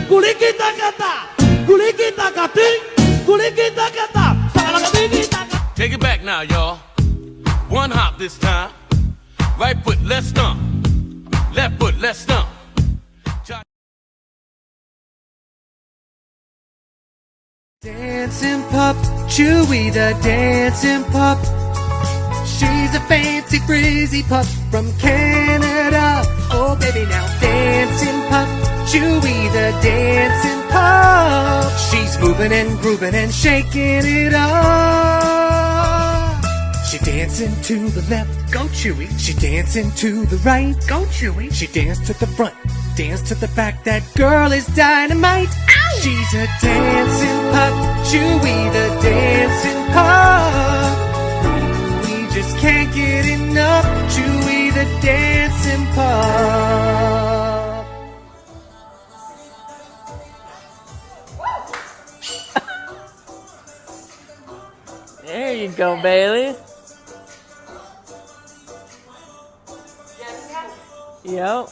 Kuliki takata, kuliki takati, kuliki takata, sakalakatiki takata. Take it back now, y'all. One hop this time. Right foot, let's stomp. Left foot, let's stomp. Dancing pup, Chewy the dancing pup. She's a fancy frizzy pup from Canada. Oh baby now dancing pup, Chewy the dancing pup. She's moving and grooving and shaking it up. She dancing to the left, go Chewy. She dancing to the right, go Chewy. She danced to the front, dance to the back. That girl is dynamite. Ow! She's a dancing pup, Chewy the dancing pup. We just can't get enough, Chewy the dancing pup. There you go, Bailey. Yep.